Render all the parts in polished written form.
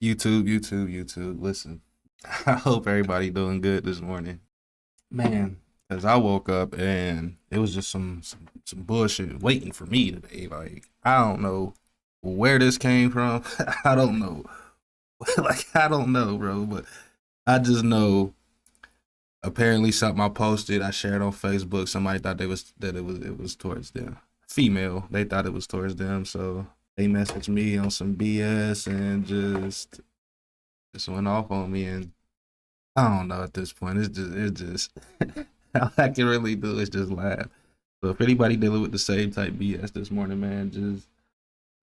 YouTube. Listen, I hope everybody doing good this morning, man. Cause I woke up and it was just some bullshit waiting for me today. Like I don't know where this came from. I don't know. Like I don't know, bro. But I just know apparently something I posted, I shared on Facebook. Somebody thought it was towards them. Female, they thought it was towards them, so they messaged me on some BS and just went off on me, and I don't know at this point. It's just all I can really do is just laugh. So if anybody dealing with the same type BS this morning, man, just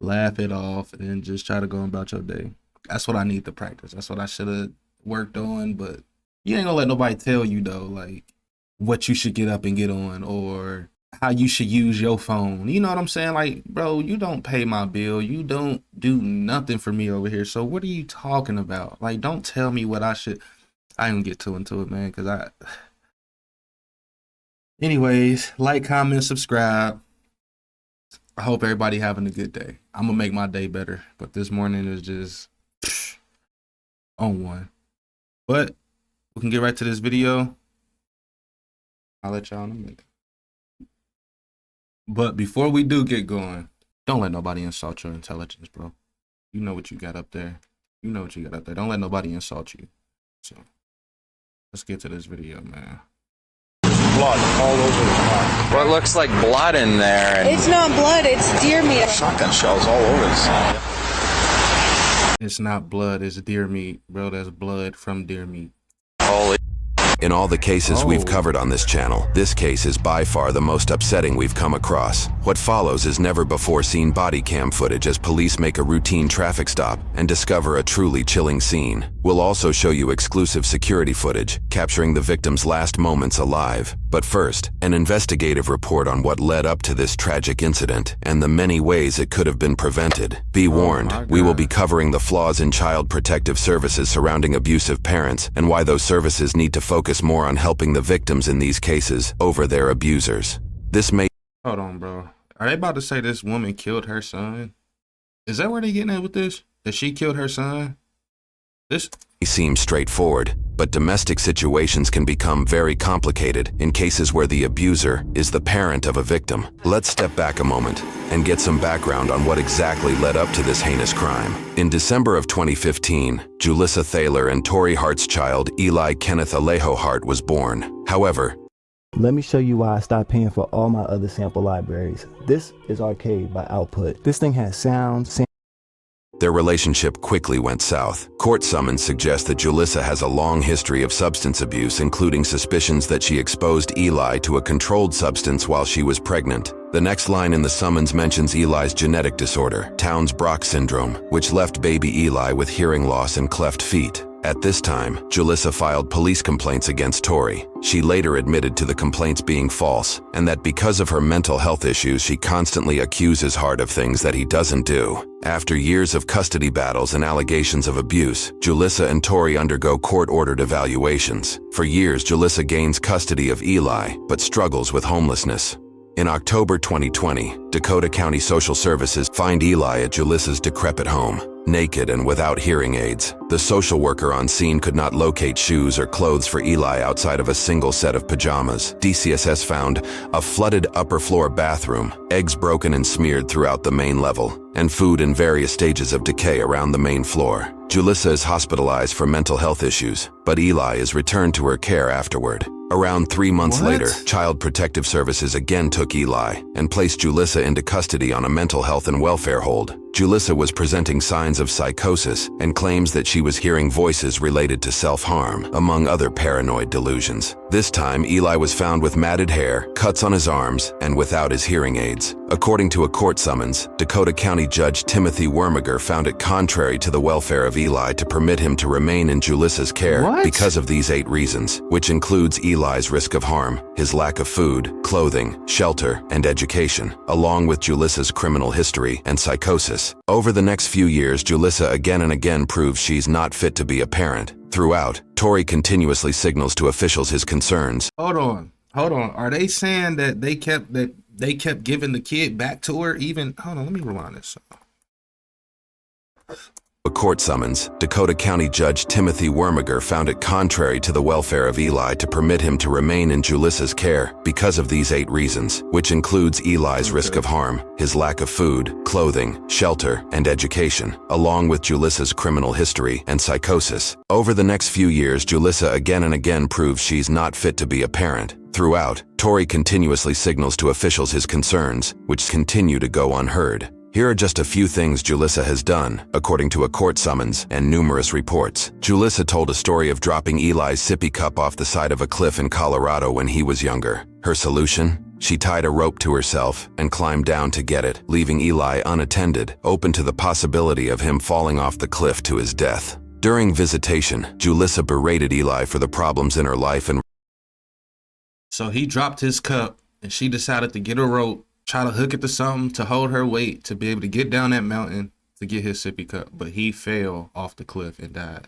laugh it off and just try to go about your day. That's what I need to practice. That's what I should have worked on, but you ain't gonna let nobody tell you though, like what you should get up and get on or how you should use your phone. You know what I'm saying? Like, bro, you don't pay my bill. You don't do nothing for me over here. So what are you talking about? Like, don't tell me what I should. I ain't gonna get too into it, man, because anyways, like, comment, subscribe. I hope everybody having a good day. I'm gonna make my day better, but this morning is just on one. But we can get right to this video. I'll let y'all know. But before we do get going, don't let nobody insult your intelligence, bro. You know what you got up there. Don't let nobody insult you. So let's get to this video, man. Blood all over the car. What looks like blood in there? It's not blood, it's deer meat. Shotgun shells all over this. It's not blood, it's deer meat, bro. That's blood from deer meat. Holy. In all the cases we've covered on this channel, this case is by far the most upsetting we've come across. What follows is never before seen body cam footage as police make a routine traffic stop and discover a truly chilling scene. We'll also show you exclusive security footage capturing the victim's last moments alive. But first, an investigative report on what led up to this tragic incident and the many ways it could have been prevented. Be warned, we will be covering the flaws in child protective services surrounding abusive parents and why those services need to focus more on helping the victims in these cases over their abusers. This may— Hold on, bro. Are they about to say this woman killed her son? Is that where they getting at with this? That she killed her son? This seem straightforward, but domestic situations can become very complicated in cases where the abuser is the parent of a victim. Let's step back a moment and get some background on what exactly led up to this heinous crime. In December of 2015, Julissa Thaler and Tori Hart's child, Eli Kenneth Alejo Hart, was born. However, let me show you why I stopped paying for all my other sample libraries. This is Arcade by Output. This thing has sound, their relationship quickly went south. Court summons suggest that Julissa has a long history of substance abuse, including suspicions that she exposed Eli to a controlled substance while she was pregnant. The next line in the summons mentions Eli's genetic disorder, Townes-Brock syndrome, which left baby Eli with hearing loss and cleft feet. At this time, Julissa filed police complaints against Tori. She later admitted to the complaints being false, and that because of her mental health issues, she constantly accuses Hart of things that he doesn't do. After years of custody battles and allegations of abuse, Julissa and Tori undergo court-ordered evaluations. For years, Julissa gains custody of Eli, but struggles with homelessness. In October 2020, Dakota County Social Services find Eli at Julissa's decrepit home, naked and without hearing aids. The social worker on scene could not locate shoes or clothes for Eli outside of a single set of pajamas. DCSS found a flooded upper floor bathroom, eggs broken and smeared throughout the main level, and food in various stages of decay around the main floor. Julissa is hospitalized for mental health issues, but Eli is returned to her care afterward. Around 3 months later, Child Protective Services again took Eli and placed Julissa into custody on a mental health and welfare hold. Julissa was presenting signs of psychosis and claims that she was hearing voices related to self-harm, among other paranoid delusions. This time, Eli was found with matted hair, cuts on his arms, and without his hearing aids. According to a court summons, Dakota County Judge Timothy Wormiger found it contrary to the welfare of Eli to permit him to remain in Julissa's care because of these 8 reasons, which includes Eli's risk of harm, his lack of food, clothing, shelter, and education, along with Julissa's criminal history and psychosis. Over the next few years, Julissa again and again proves she's not fit to be a parent. Throughout, Tori continuously signals to officials his concerns. Hold on. Are they saying that they kept giving the kid back to her? Even hold on, let me rewind this. A court summons, Dakota County Judge Timothy Wormiger found it contrary to the welfare of Eli to permit him to remain in Julissa's care because of these 8 reasons, which includes Eli's risk of harm, his lack of food, clothing, shelter, and education, along with Julissa's criminal history and psychosis. Over the next few years, Julissa again and again proves she's not fit to be a parent. Throughout, Tory continuously signals to officials his concerns, which continue to go unheard. Here are just a few things Julissa has done, according to a court summons and numerous reports. Julissa told a story of dropping Eli's sippy cup off the side of a cliff in Colorado when he was younger. Her solution? She tied a rope to herself and climbed down to get it, leaving Eli unattended, open to the possibility of him falling off the cliff to his death. During visitation, Julissa berated Eli for the problems in her life and So he dropped his cup and she decided to get a rope, try to hook it to something to hold her weight to be able to get down that mountain to get his sippy cup. But he fell off the cliff and died.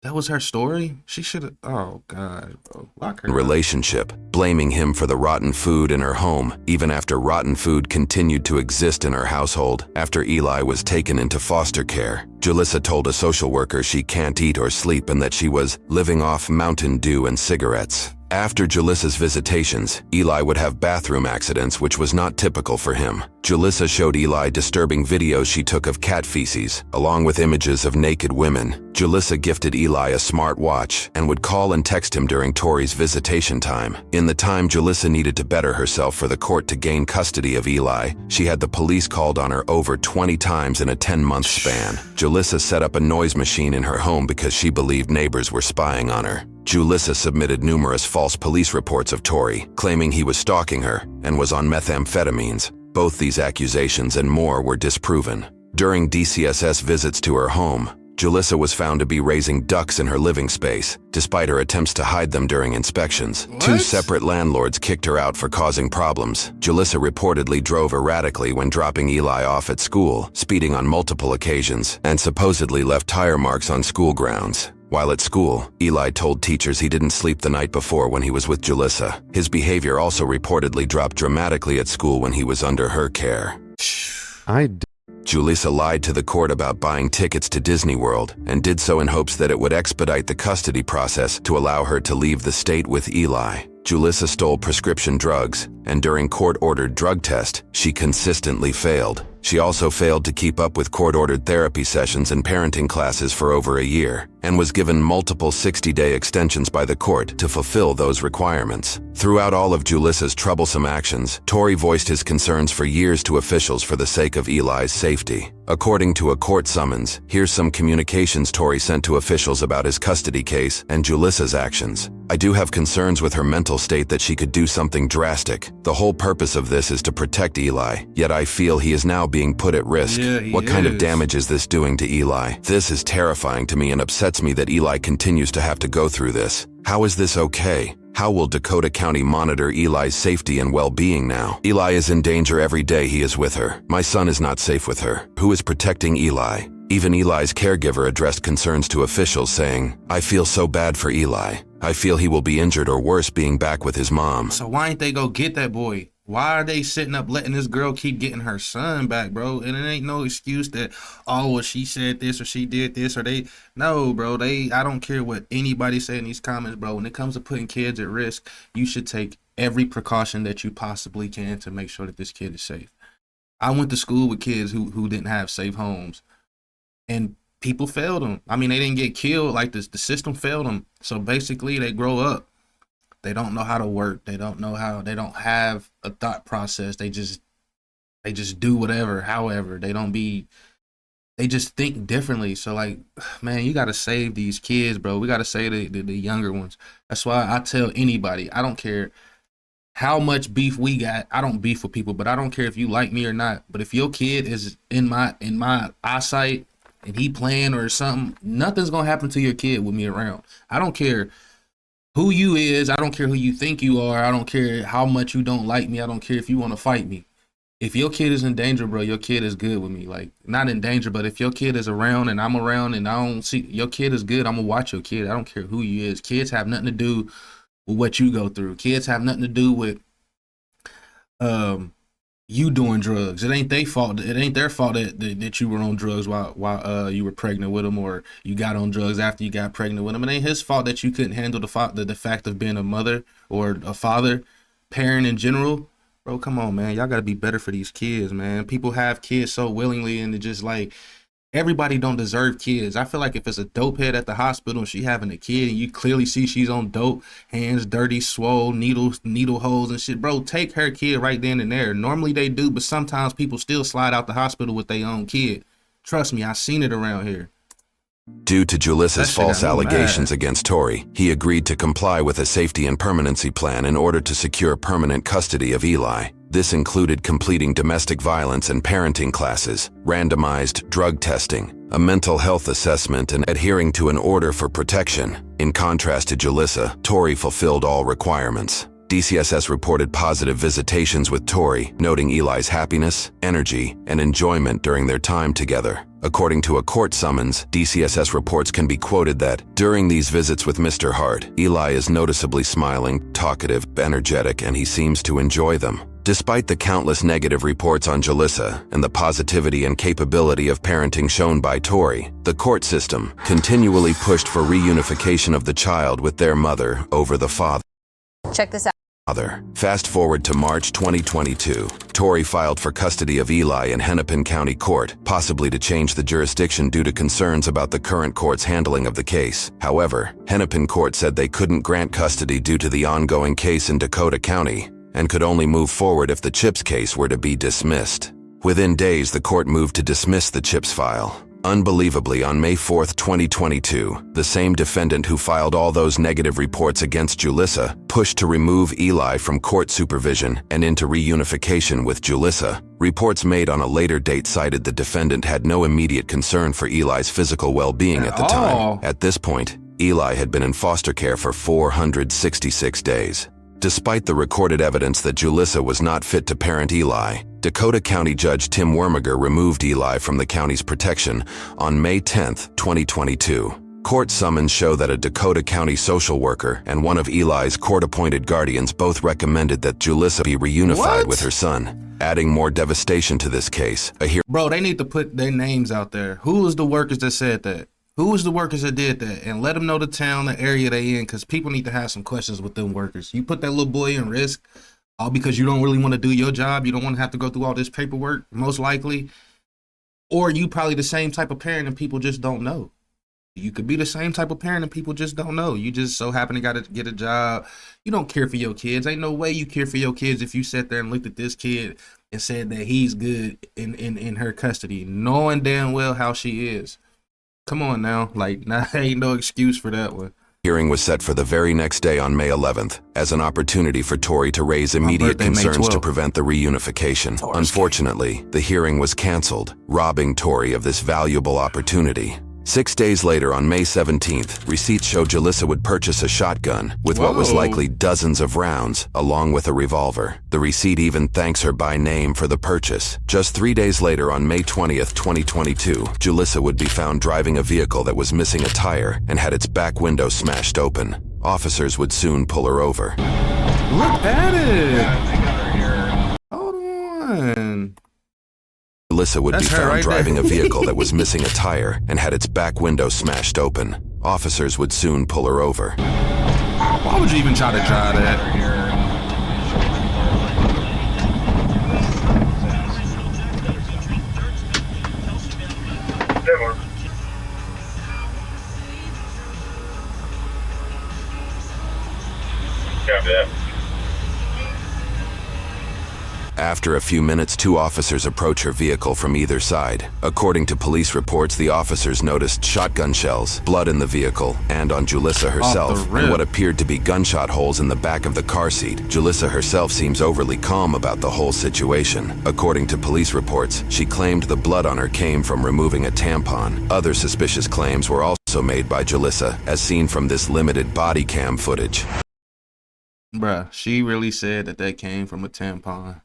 That was her story? She should have, oh God, bro. Lock her up. relationship, blaming him for the rotten food in her home, even after rotten food continued to exist in her household after Eli was taken into foster care. Julissa told a social worker she can't eat or sleep and that she was living off Mountain Dew and cigarettes. After Julissa's visitations, Eli would have bathroom accidents, which was not typical for him. Julissa showed Eli disturbing videos she took of cat feces, along with images of naked women. Julissa gifted Eli a smart watch and would call and text him during Tory's visitation time. In the time Julissa needed to better herself for the court to gain custody of Eli, she had the police called on her over 20 times in a 10-month span. Julissa set up a noise machine in her home because she believed neighbors were spying on her. Julissa submitted numerous false police reports of Tory, claiming he was stalking her and was on methamphetamines. Both these accusations and more were disproven. During DCSS visits to her home, Julissa was found to be raising ducks in her living space, despite her attempts to hide them during inspections. What? 2 separate landlords kicked her out for causing problems. Julissa reportedly drove erratically when dropping Eli off at school, speeding on multiple occasions, and supposedly left tire marks on school grounds. While at school, Eli told teachers he didn't sleep the night before when he was with Julissa. His behavior also reportedly dropped dramatically at school when he was under her care. Julissa lied to the court about buying tickets to Disney World and did so in hopes that it would expedite the custody process to allow her to leave the state with Eli. Julissa stole prescription drugs, and during court-ordered drug test, she consistently failed. She also failed to keep up with court-ordered therapy sessions and parenting classes for over a year, and was given multiple 60-day extensions by the court to fulfill those requirements. Throughout all of Julissa's troublesome actions, Tory voiced his concerns for years to officials for the sake of Eli's safety. According to a court summons, here's some communications Tory sent to officials about his custody case and Julissa's actions. I do have concerns with her mental state that she could do something drastic. The whole purpose of this is to protect Eli, yet I feel he is now being put at risk. Yeah, he What kind of is. damage is this doing to Eli? This is terrifying to me and upsets me that Eli continues to have to go through this. How is this okay? How will Dakota County monitor Eli's safety and well-being now? Eli is in danger every day he is with her. My son is not safe with her. Who is protecting Eli? Even Eli's caregiver addressed concerns to officials, saying, I feel so bad for Eli. I feel he will be injured or worse being back with his mom. So why ain't they go get that boy? Why are they sitting up letting this girl keep getting her son back, bro? And it ain't no excuse that, oh, well, she said this or she did this or they. No, bro, I don't care what anybody say in these comments, bro. When it comes to putting kids at risk, you should take every precaution that you possibly can to make sure that this kid is safe. I went to school with kids who didn't have safe homes, and people failed them. I mean, they didn't get killed. Like the system failed them. So basically, they grow up. They don't know how to work. They don't have a thought process. They just do whatever, however. They just think differently. So like, man, you got to save these kids, bro. We got to save the younger ones. That's why I tell anybody, I don't care how much beef we got. I don't beef with people, but I don't care if you like me or not. But if your kid is in my eyesight and he playing or something, nothing's going to happen to your kid with me around. I don't care who you is. I don't care who you think you are. I don't care how much you don't like me. I don't care if you want to fight me. If your kid is in danger, bro, your kid is good with me. Like, not in danger, but if your kid is around and I'm around and I don't see your kid is good, I'm gonna watch your kid. I don't care who you is. Kids have nothing to do with what you go through. Kids have nothing to do with you doing drugs. It ain't their fault. It ain't their fault that you were on drugs while you were pregnant with him, or you got on drugs after you got pregnant with him. It ain't his fault that you couldn't handle the fact of being a mother or a father, parent in general. Bro, come on, man. Y'all gotta be better for these kids, man. People have kids so willingly, and it just like everybody don't deserve kids. I feel like if it's a dope head at the hospital and she having a kid and you clearly see she's on dope, hands dirty, swole, needle holes and shit, bro, take her kid right then and there. Normally they do, but sometimes people still slide out the hospital with their own kid. Trust me, I seen it around here. Due to Julissa's That shit false got me allegations mad. against Tori, he agreed to comply with a safety and permanency plan in order to secure permanent custody of Eli. This included completing domestic violence and parenting classes, randomized drug testing, a mental health assessment, and adhering to an order for protection. In contrast to Julissa, Tori fulfilled all requirements. DCSS reported positive visitations with Tori, noting Eli's happiness, energy, and enjoyment during their time together. According to a court summons, DCSS reports can be quoted that, during these visits with Mr. Hart, Eli is noticeably smiling, talkative, energetic, and he seems to enjoy them. Despite the countless negative reports on Julissa and the positivity and capability of parenting shown by Tori, the court system continually pushed for reunification of the child with their mother over the father. Check this out. Fast forward to March 2022. Tori filed for custody of Eli in Hennepin County Court, possibly to change the jurisdiction due to concerns about the current court's handling of the case. However, Hennepin Court said they couldn't grant custody due to the ongoing case in Dakota County, and could only move forward if the Chips case were to be dismissed. Within days, the court moved to dismiss the Chips file. Unbelievably, on May 4, 2022, the same defendant who filed all those negative reports against Julissa pushed to remove Eli from court supervision and into reunification with Julissa. Reports made on a later date cited the defendant had no immediate concern for Eli's physical well-being at the time. At this point, Eli had been in foster care for 466 days. Despite the recorded evidence that Julissa was not fit to parent Eli, Dakota County Judge Tim Wormiger removed Eli from the county's protection on May 10, 2022. Court summons show that a Dakota County social worker and one of Eli's court-appointed guardians both recommended that Julissa be reunified with her son. Adding more devastation to this case, Bro, they need to put their names out there. Who was the workers that said that? Who was the workers that did that? And let them know the town, the area they in, because people need to have some questions with them workers. You put that little boy in risk, all because you don't really want to do your job. You don't want to have to go through all this paperwork, most likely. Or you probably the same type of parent and people just don't know. You could be the same type of parent and people just don't know. You just so happen to get a job. You don't care for your kids. Ain't no way you care for your kids if you sat there and looked at this kid and said that he's good in her custody, knowing damn well how she is. Come on now, like, nah, ain't no excuse for that one. Hearing was set for the very next day on May 11th, as an opportunity for Tori to raise immediate concerns to prevent the reunification. Unfortunately, the hearing was canceled, robbing Tori of this valuable opportunity. 6 days later, on May 17th, receipts show Julissa would purchase a shotgun with what was likely dozens of rounds, along with a revolver. The receipt even thanks her by name for the purchase. Just 3 days later, on May 20th, 2022, Julissa would be found driving a vehicle that was missing a tire and had its back window smashed open. Officers would soon pull her over. Look at it! Hold on. Julissa would be found right driving there. a vehicle that was missing a tire and had its back window smashed open. Officers would soon pull her over. Why would you even try to drive that? Copy that. After a few minutes, 2 officers approach her vehicle from either side. According to police reports, the officers noticed shotgun shells, blood in the vehicle, and on Julissa herself, and what appeared to be gunshot holes in the back of the car seat. Julissa herself seems overly calm about the whole situation. According to police reports, she claimed the blood on her came from removing a tampon. Other suspicious claims were also made by Julissa, as seen from this limited body cam footage. Bruh, she really said that came from a tampon.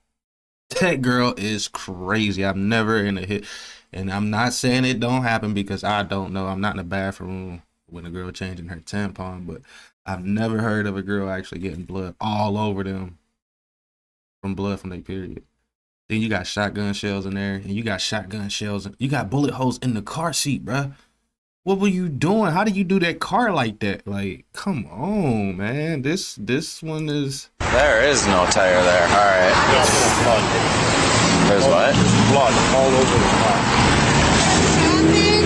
That girl is crazy. I've never in a hit, and I'm not saying it don't happen because I don't know. I'm not in the bathroom when a girl changing her tampon, but I've never heard of a girl actually getting blood all over them from blood from their period. Then you got shotgun shells in there, and you got shotgun shells. You got bullet holes in the car seat, bruh. What were you doing? How did you do that car like that? Like, come on, man. This one is. There is no tire there. All right. Yeah, blood. There's what? There's blood all over the car. Traffic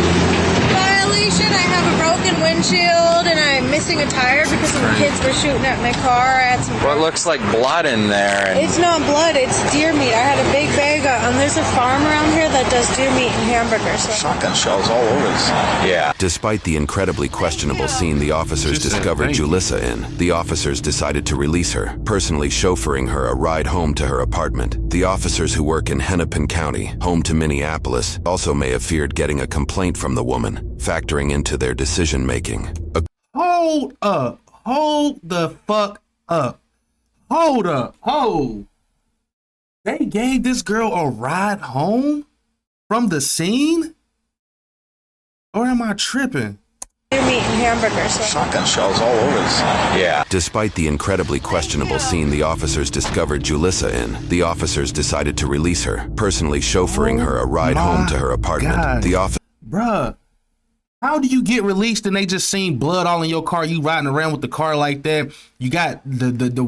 violation. I have a broken windshield and I'm missing a tire because some kids were shooting at my car. I had some. What looks like blood in there? And It's not blood, it's deer meat. I had a big bag of, there's a farm around here that does deer meat and hamburgers. So. Shotgun shells all over the side. yeah. Despite the incredibly questionable scene the officers She said, discovered "Thank you." Julissa in, the officers decided to release her, personally chauffeuring her a ride home to her apartment. The officers who work in Hennepin County, home to Minneapolis, also may have feared getting a complaint from the woman, factoring into their decision-making. Hold up. Hold the fuck up. Hold up. Hold. They gave this girl a ride home from the scene? Or am I tripping? Deer meat and hamburgers. So. Shotgun shells all over the side. Yeah. Despite the incredibly questionable scene the officers discovered Julissa in, the officers decided to release her, personally chauffeuring her a ride home to her apartment. God. The officer Bruh, how do you get released and they just seen blood all in your car? You riding around with the car like that. You got the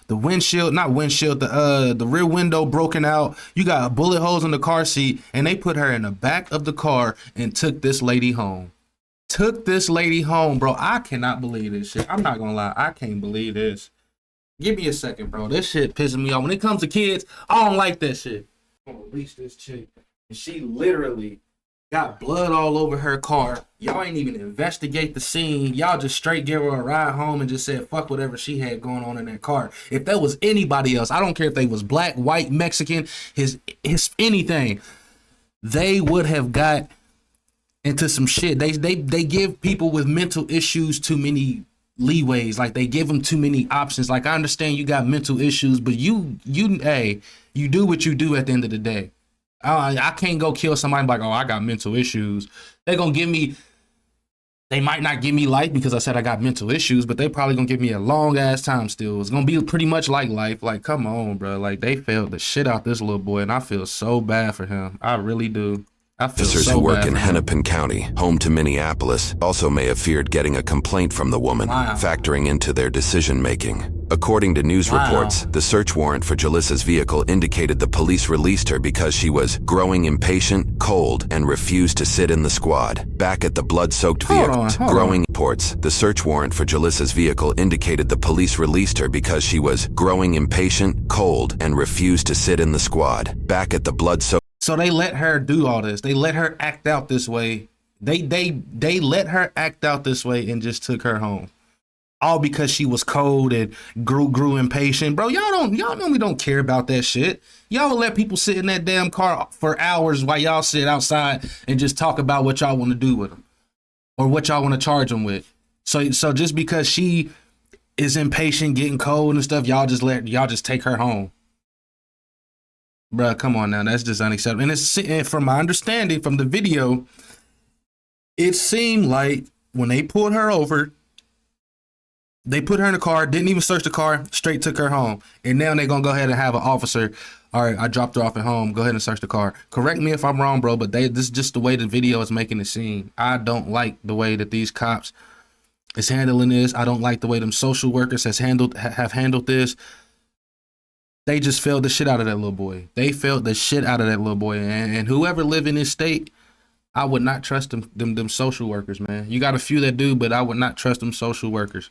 windshield, not windshield, the rear window broken out. You got bullet holes in the car seat, and they put her in the back of the car and took this lady home. Took this lady home, bro. I cannot believe this shit. I'm not gonna lie, I can't believe this. Give me a second, bro. This shit pissing me off. When it comes to kids, I don't like that shit. I'm gonna release this chick, and she literally got blood all over her car. Y'all ain't even investigate the scene. Y'all just straight give her a ride home and just said fuck whatever she had going on in that car. If that was anybody else, I don't care if they was black, white, Mexican, his anything, they would have got into some shit. They give people with mental issues too many leeways. Like they give them too many options. Like I understand you got mental issues, but you do what you do at the end of the day. I can't go kill somebody like, oh, I got mental issues. They might not give me life because I said I got mental issues, but they probably gonna give me a long ass time still. It's gonna be pretty much like life. Like, come on, bro. Like they failed the shit out this little boy, and I feel so bad for him. I really do. I feel officers so who work bad in for him. Hennepin County, home to Minneapolis, also may have feared getting a complaint from the woman, Wow. factoring into their decision-making. According to news reports, the search warrant for Julissa's vehicle indicated the police released her because she was growing impatient, cold, and refused to sit in the squad. Back at the blood-soaked vehicle, growing reports, the search warrant for Julissa's vehicle indicated the police released her because she was growing impatient, cold, and refused to sit in the squad. Back at the blood-soaked So they let her do all this. They let her act out this way. They let her act out this way and just took her home. All because she was cold and grew impatient. Bro, y'all normally don't care about that shit. Y'all will let people sit in that damn car for hours while y'all sit outside and just talk about what y'all want to do with them or what y'all want to charge them with. So just because she is impatient, getting cold and stuff, y'all just take her home. Bruh, come on now. That's just unacceptable. And from my understanding from the video, it seemed like when they pulled her over, they put her in the car, didn't even search the car, straight took her home. And now they're going to go ahead and have an officer. All right, I dropped her off at home. Go ahead and search the car. Correct me if I'm wrong, bro, but this is just the way the video is making it seem. I don't like the way that these cops is handling this. I don't like the way them social workers have handled this. They just failed the shit out of that little boy. They failed the shit out of that little boy. And whoever live in this state, I would not trust them social workers, man. You got a few that do, but I would not trust them social workers.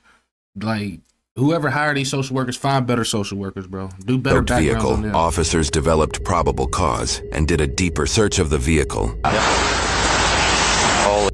Like, whoever hired these social workers, find better social workers, bro. Do better backgrounds on them. Officers developed probable cause and did a deeper search of the vehicle. Holy.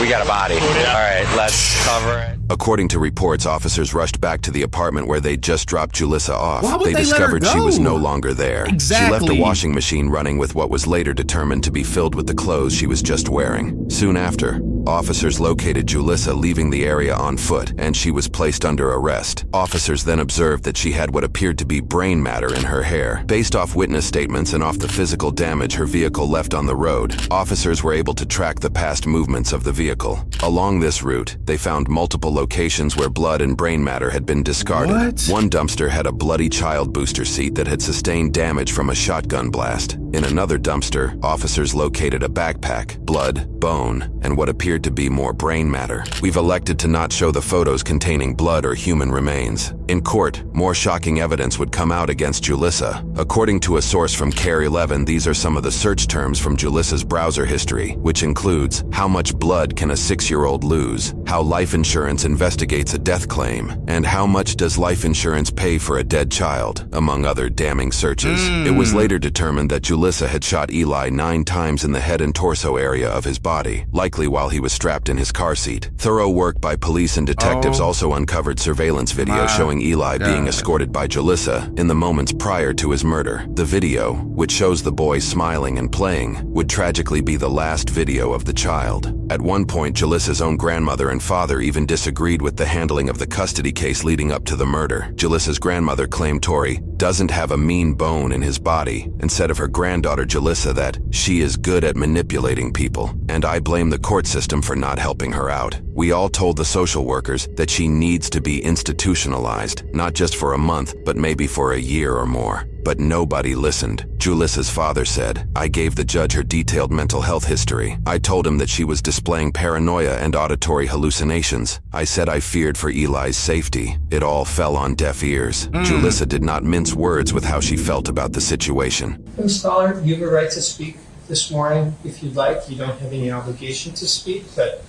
We got a body. All right, let's cover it. According to reports, officers rushed back to the apartment where they just dropped Julissa off. Why would they let her discovered she was go? no longer there. Exactly. She left the washing machine running with what was later determined to be filled with the clothes she was just wearing. Soon after, Officers located Julissa leaving the area on foot, and she was placed under arrest. Officers then observed that she had what appeared to be brain matter in her hair. Based off witness statements and off the physical damage her vehicle left on the road, officers were able to track the past movements of the vehicle. Along this route, they found multiple locations where blood and brain matter had been discarded. What? One dumpster had a bloody child booster seat that had sustained damage from a shotgun blast. In another dumpster, officers located a backpack, blood, bone, and what appeared to be more brain matter. We've elected to not show the photos containing blood or human remains. In court, more shocking evidence would come out against Julissa. According to a source from CARE 11, these are some of the search terms from Julissa's browser history, which includes how much blood can a 6-year-old lose, how life insurance investigates a death claim, and how much does life insurance pay for a dead child, among other damning searches. It was later determined that Julissa had shot Eli 9 times in the head and torso area of his body, likely while he was strapped in his car seat. Thorough work by police and detectives also uncovered surveillance video showing Eli being escorted by Julissa in the moments prior to his murder. The video, which shows the boy smiling and playing, would tragically be the last video of the child. At one point, Julissa's own grandmother and father even disagreed with the handling of the custody case leading up to the murder. Julissa's grandmother claimed Tori doesn't have a mean bone in his body, and said of her granddaughter Julissa that she is good at manipulating people, and I blame the court system for not helping her out. We all told the social workers that she needs to be institutionalized, not just for a month, but maybe for a year or more. But nobody listened. Julissa's father said, I gave the judge her detailed mental health history. I told him that she was displaying paranoia and auditory hallucinations. I said I feared for Eli's safety. It all fell on deaf ears. Julissa did not mince words with how she felt about the situation. Ms. Stoller, you have a right to speak this morning if you'd like. You don't have any obligation to speak, but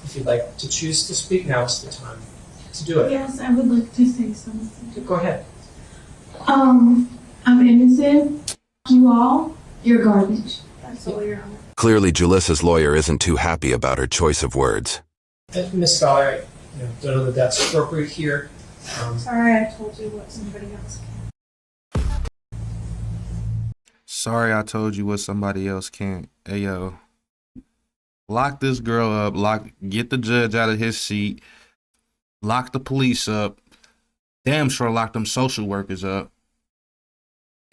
if you'd like to choose to speak, now is the time to do it. Yes, I would like to say something. Go ahead. I'm innocent. You all, you're garbage. That's all you're on. Clearly, Julissa's lawyer isn't too happy about her choice of words. Ms. Stoller, I don't know that that's appropriate here. Sorry, I told you what somebody else can. Sorry, I told you what somebody else can't. Hey, yo. Lock this girl up. Get the judge out of his seat. Lock the police up. Damn sure lock them social workers up.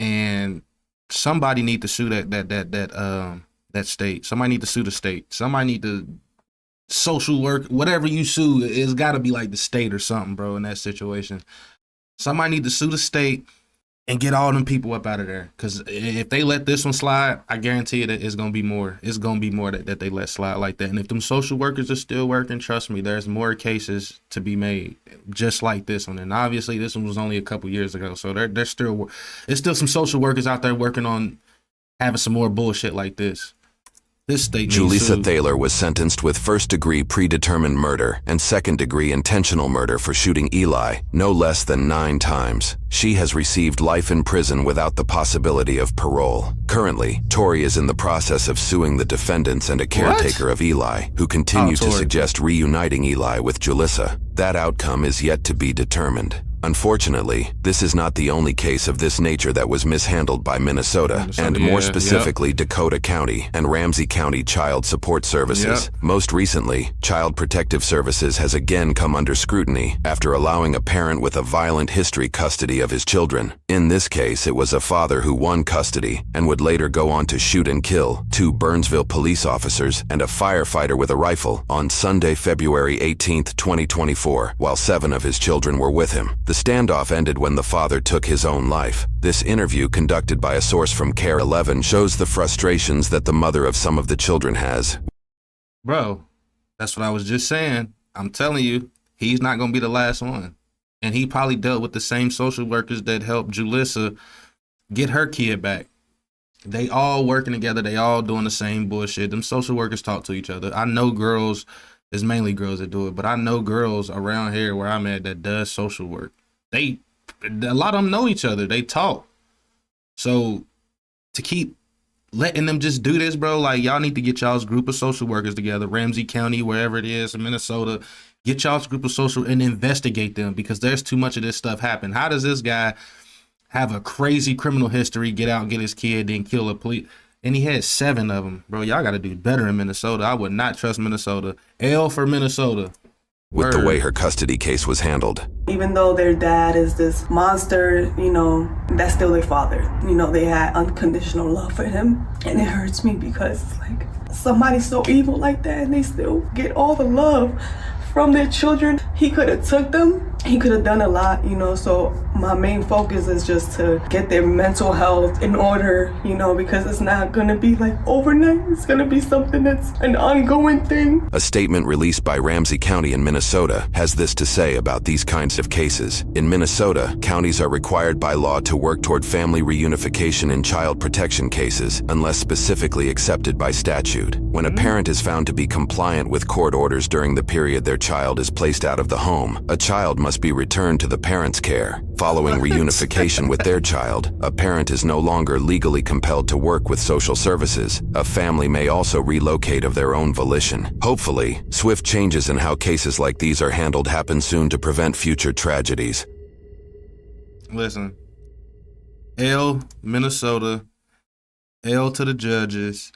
And somebody need to sue that state. Somebody need to sue the state. Somebody need to social work. Whatever you sue, it's got to be like the state or something, bro. In that situation, somebody need to sue the state and get all them people up out of there. Because if they let this one slide, I guarantee you that it's gonna be more. It's gonna be more that they let slide like that. And if them social workers are still working, trust me, there's more cases to be made just like this one. And obviously, this one was only a couple years ago, so there's still some social workers out there working on having some more bullshit like this. This state Julissa Thaler was sentenced with first-degree predetermined murder and second-degree intentional murder for shooting Eli no less than 9 times. She has received life in prison without the possibility of parole. Currently, Tori is in the process of suing the defendants and a caretaker of Eli, who continue to suggest reuniting Eli with Julissa. That outcome is yet to be determined. Unfortunately, this is not the only case of this nature that was mishandled by Minnesota, and more specifically Dakota County and Ramsey County Child Support Services. Most recently, Child Protective Services has again come under scrutiny after allowing a parent with a violent history custody of his children. In this case, it was a father who won custody and would later go on to shoot and kill 2 Burnsville police officers and a firefighter with a rifle on Sunday, February 18, 2024, while 7 of his children were with him. The standoff ended when the father took his own life. This interview, conducted by a source from CARE 11, shows the frustrations that the mother of some of the children has. Bro, that's what I was just saying. I'm telling you, he's not going to be the last one. And he probably dealt with the same social workers that helped Julissa get her kid back. They all working together. They all doing the same bullshit. Them social workers talk to each other. I know girls, it's mainly girls that do it, but I know girls around here where I'm at that does social work. A lot of them know each other. They talk. So to keep letting them just do this, bro, like y'all need to get y'all's group of social workers together, Ramsey County, wherever it is, in Minnesota, get y'all's group of social and investigate them, because there's too much of this stuff happen. How does this guy have a crazy criminal history, get out and get his kid, then kill a police? and he had 7 of them, bro. Y'all got to do better in Minnesota. I would not trust Minnesota. L for Minnesota. With the Word. way her custody case was handled. Even though their dad is this monster, you know, that's still their father. You know, they had unconditional love for him. And it hurts me because it's like somebody so evil like that and they still get all the love from their children. He could have took them. He could have done a lot, you know, so my main focus is just to get their mental health in order, you know, because it's not going to be like overnight. It's going to be something that's an ongoing thing. A statement released by Ramsey County in Minnesota has this to say about these kinds of cases. In Minnesota, counties are required by law to work toward family reunification in child protection cases unless specifically accepted by statute. When a parent is found to be compliant with court orders during the period their child is placed out of the home, a child must be returned to the parent's care. Following reunification with their child, a parent is no longer legally compelled to work with social services. A family may also relocate of their own volition. Hopefully, swift changes in how cases like these are handled happen soon to prevent future tragedies. Listen, L, Minnesota, L to the judges,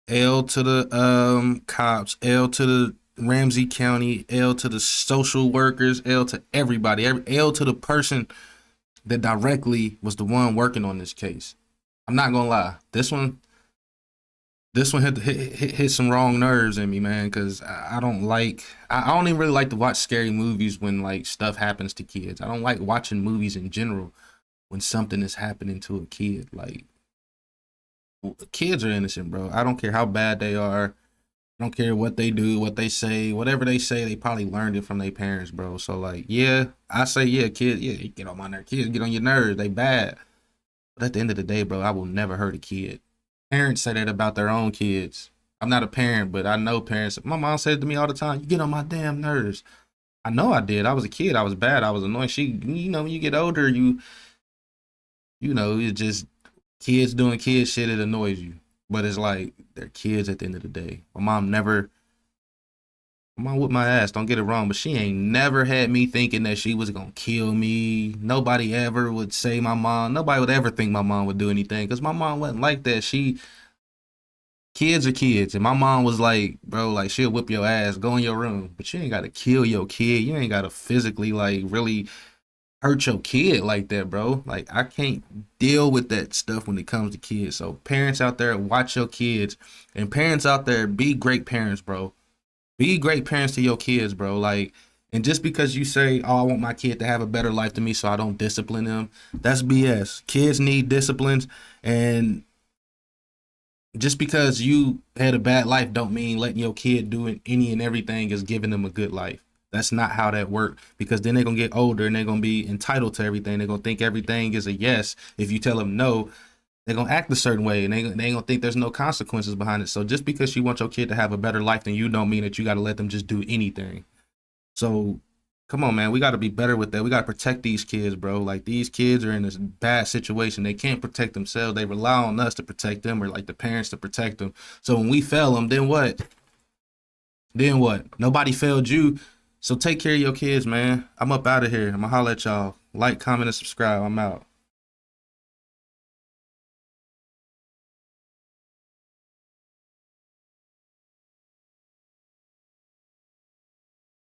L to the cops, L to the Ramsey County, L to the social workers, L to everybody, L to the person that directly was the one working on this case. I'm not gonna lie, this one hit some wrong nerves in me, man, because I don't even really like to watch scary movies when like stuff happens to kids. I don't like watching movies in general when something is happening to a kid. Like, kids are innocent, bro. I don't care how bad they are. I don't care what they do, what they say, whatever they say, they probably learned it from their parents, bro. So like, yeah, I say, yeah, kids, yeah, you get on my nerves. Kids get on your nerves. They bad. But at the end of the day, bro, I will never hurt a kid. Parents say that about their own kids. I'm not a parent, but I know parents. My mom said to me all the time, you get on my damn nerves. I know I did. I was a kid. I was bad. I was annoying. You know, when you get older, you know, it's just kids doing kid shit. It annoys you. But it's like, they're kids at the end of the day. My mom whipped my ass, don't get it wrong, but she ain't never had me thinking that she was gonna kill me. Nobody ever would say nobody would ever think my mom would do anything, because my mom wasn't like that. Kids are kids. And my mom was like, bro, like, she'll whip your ass, go in your room. But you ain't gotta kill your kid. You ain't gotta physically, like, really hurt your kid like that, bro. Like, I can't deal with that stuff when it comes to kids. So parents out there, watch your kids. And parents out there, be great parents, bro. Be great parents to your kids, bro. Like, and just because you say, oh, I want my kid to have a better life than me so I don't discipline them, that's BS. Kids need disciplines. And just because you had a bad life don't mean letting your kid do any and everything is giving them a good life. That's not how that works, because then they're going to get older and they're going to be entitled to everything. They're going to think everything is a yes. If you tell them no, they're going to act a certain way, and they ain't going to think there's no consequences behind it. So just because you want your kid to have a better life than you don't mean that you got to let them just do anything. So come on, man. We got to be better with that. We got to protect these kids, bro. Like, these kids are in this bad situation. They can't protect themselves. They rely on us to protect them, or like the parents to protect them. So when we fail them, then what? Then what? Nobody failed you. So take care of your kids, man. I'm up out of here. I'm going to holler at y'all. Like, comment, and subscribe. I'm out.